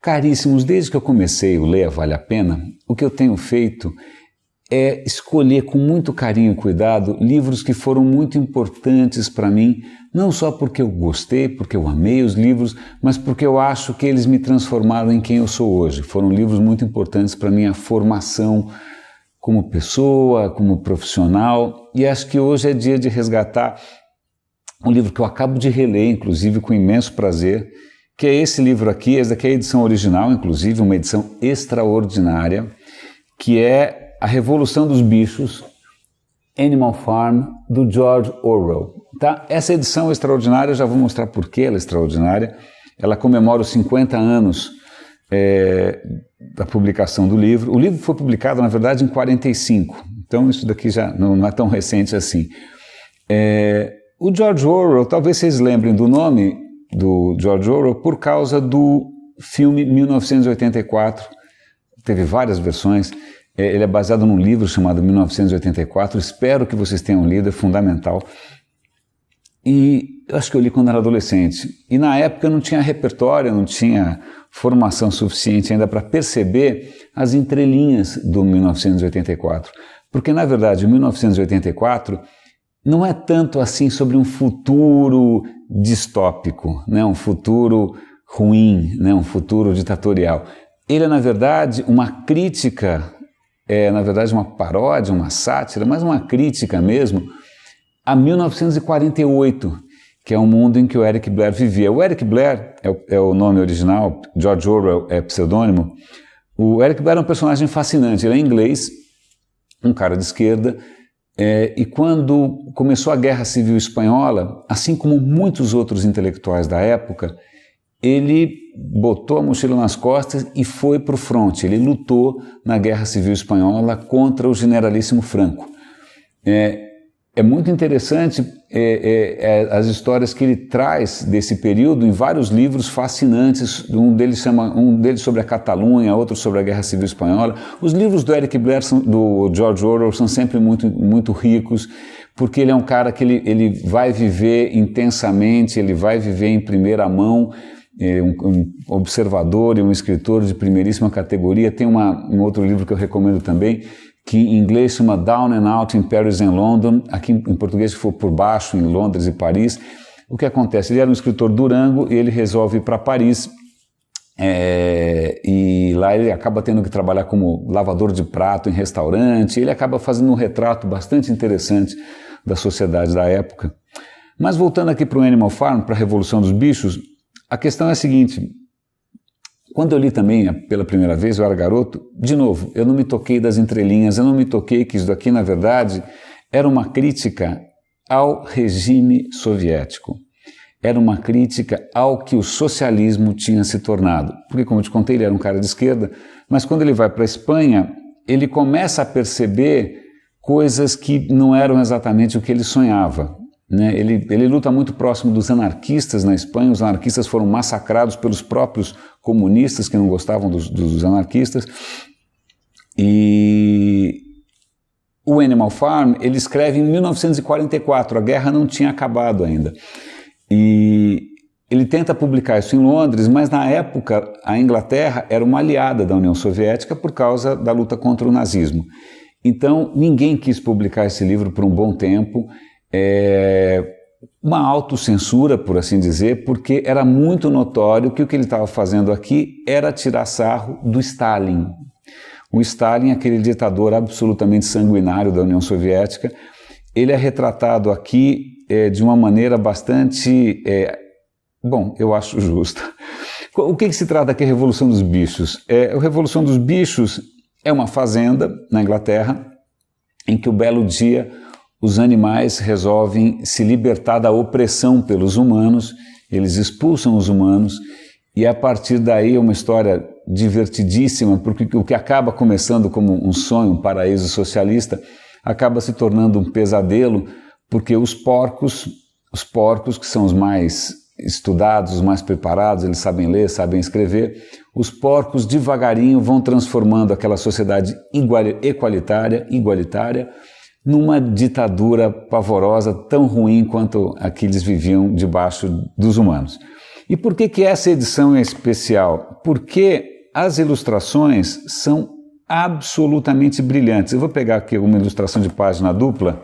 Caríssimos, desde que eu comecei o Leia Vale a Pena, o que eu tenho feito é escolher com muito carinho e cuidado livros que foram muito importantes para mim, não só porque eu gostei, porque eu amei os livros, mas porque eu acho que eles me transformaram em quem eu sou hoje. Foram livros muito importantes para a minha formação como pessoa, como profissional, e acho que hoje é dia de resgatar um livro que eu acabo de reler, inclusive com imenso prazer, que é esse livro aqui. Essa daqui é a edição original, inclusive uma edição extraordinária, que é A Revolução dos Bichos, Animal Farm, do George Orwell. Tá? Essa edição extraordinária, eu já vou mostrar por que ela é extraordinária. Ela comemora os 50 anos da publicação do livro. O livro foi publicado, na verdade, em 45, então isso daqui já não é tão recente assim. O George Orwell, talvez vocês lembrem do nome do George Orwell por causa do filme 1984, teve várias versões. Ele é baseado num livro chamado 1984, espero que vocês tenham lido, é fundamental. E eu acho que eu li quando era adolescente. E na época eu não tinha repertório, não tinha formação suficiente ainda para perceber as entrelinhas do 1984. Porque, na verdade, o 1984 não é tanto assim sobre um futuro distópico, né? Um futuro ruim, né? Um futuro ditatorial. Ele é, na verdade, uma crítica, na verdade, uma paródia, uma sátira, mas uma crítica mesmo, a 1948, que é o mundo em que o Eric Blair vivia. O Eric Blair é o nome original, George Orwell é pseudônimo. O Eric Blair é um personagem fascinante, ele é inglês, um cara de esquerda, e quando começou a Guerra Civil Espanhola, assim como muitos outros intelectuais da época, ele botou a mochila nas costas e foi para o fronte. Ele lutou na Guerra Civil Espanhola contra o generalíssimo Franco. É muito interessante as histórias que ele traz desse período em vários livros fascinantes. Um deles sobre a Catalunha, outro sobre a Guerra Civil Espanhola. Os livros do Eric Blair, do George Orwell, são sempre muito, muito ricos, porque ele é um cara que ele vai viver intensamente, ele vai viver em primeira mão, um observador e um escritor de primeiríssima categoria. Tem um outro livro que eu recomendo também, que em inglês chama Down and Out in Paris and London, aqui em português foi Por Baixo em Londres e Paris. O que acontece? Ele era um escritor durango e ele resolve ir para Paris, e lá ele acaba tendo que trabalhar como lavador de prato em restaurante. Ele acaba fazendo um retrato bastante interessante da sociedade da época. Mas voltando aqui para o Animal Farm, para a Revolução dos Bichos, a questão é a seguinte: quando eu li também pela primeira vez, eu era garoto, de novo, eu não me toquei das entrelinhas, eu não me toquei que isso daqui, na verdade, era uma crítica ao regime soviético. Era uma crítica ao que o socialismo tinha se tornado. Porque, como eu te contei, ele era um cara de esquerda, mas quando ele vai para a Espanha, ele começa a perceber coisas que não eram exatamente o que ele sonhava. Ele luta muito próximo dos anarquistas na Espanha. Os anarquistas foram massacrados pelos próprios comunistas que não gostavam dos anarquistas. E o Animal Farm ele escreve em 1944, a guerra não tinha acabado ainda. E ele tenta publicar isso em Londres, mas na época a Inglaterra era uma aliada da União Soviética por causa da luta contra o nazismo. Então ninguém quis publicar esse livro por um bom tempo. Uma autocensura, por assim dizer, porque era muito notório que o que ele estava fazendo aqui era tirar sarro do Stalin. O Stalin, aquele ditador absolutamente sanguinário da União Soviética, ele é retratado aqui de uma maneira bastante, eu acho justa. O que se trata aqui a Revolução dos Bichos? A Revolução dos Bichos é uma fazenda na Inglaterra em que o belo dia os animais resolvem se libertar da opressão pelos humanos, eles expulsam os humanos, e a partir daí é uma história divertidíssima, porque o que acaba começando como um sonho, um paraíso socialista, acaba se tornando um pesadelo, porque os porcos que são os mais estudados, os mais preparados, eles sabem ler, sabem escrever, os porcos devagarinho vão transformando aquela sociedade igualitária, numa ditadura pavorosa, tão ruim quanto a que eles viviam debaixo dos humanos. E por que essa edição é especial? Porque as ilustrações são absolutamente brilhantes. Eu vou pegar aqui uma ilustração de página dupla.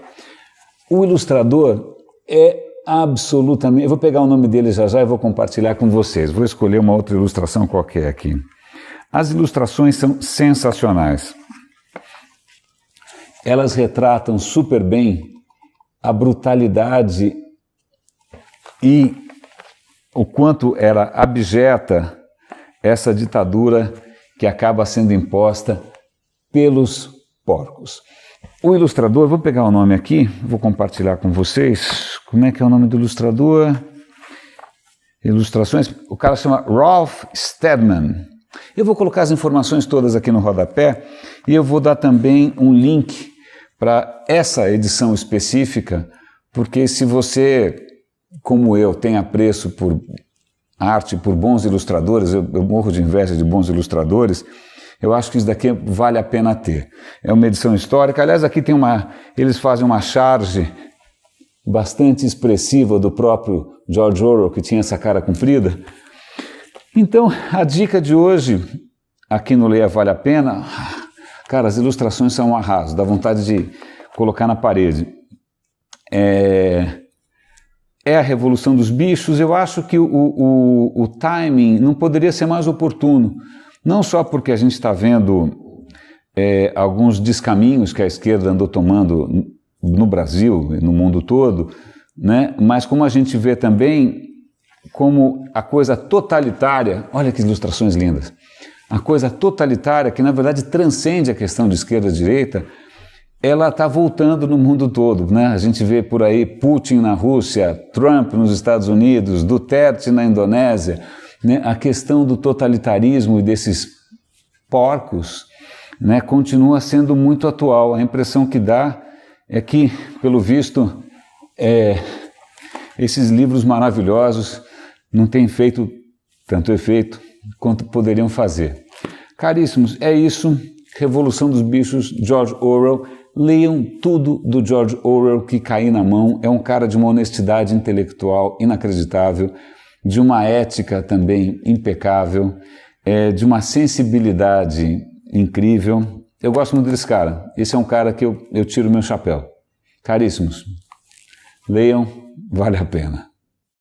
O ilustrador é absolutamente... Eu vou pegar o nome dele já e vou compartilhar com vocês. Vou escolher uma outra ilustração qualquer aqui. As ilustrações são sensacionais. Elas retratam super bem a brutalidade e o quanto era abjeta essa ditadura que acaba sendo imposta pelos porcos. O ilustrador, vou pegar o nome aqui, vou compartilhar com vocês. Como é que é o nome do ilustrador? Ilustrações, o cara chama Ralph Steadman. Eu vou colocar as informações todas aqui no rodapé e eu vou dar também um link para essa edição específica, porque se você, como eu, tem apreço por arte, por bons ilustradores, eu morro de inveja de bons ilustradores, eu acho que isso daqui vale a pena ter. É uma edição histórica, aliás, aqui tem eles fazem uma charge bastante expressiva do próprio George Orwell, que tinha essa cara comprida. Então, a dica de hoje, aqui no Leia Vale a Pena, cara, as ilustrações são um arraso, dá vontade de colocar na parede. É a Revolução dos Bichos. Eu acho que o timing não poderia ser mais oportuno, não só porque a gente está vendo alguns descaminhos que a esquerda andou tomando no Brasil e no mundo todo, né? Mas como a gente vê também como a coisa totalitária, olha que ilustrações lindas, a coisa totalitária que na verdade transcende a questão de esquerda e direita, ela está voltando no mundo todo, né? A gente vê por aí Putin na Rússia, Trump nos Estados Unidos, Duterte na Indonésia, né? A questão do totalitarismo e desses porcos, né, continua sendo muito atual. A impressão que dá é que, pelo visto, esses livros maravilhosos não têm feito tanto efeito quanto poderiam fazer. Caríssimos, é isso. Revolução dos Bichos, George Orwell. Leiam tudo do George Orwell que cair na mão. É um cara de uma honestidade intelectual inacreditável, de uma ética também impecável, de uma sensibilidade incrível. Eu gosto muito desse cara. Esse é um cara que eu tiro meu chapéu. Caríssimos, leiam, vale a pena.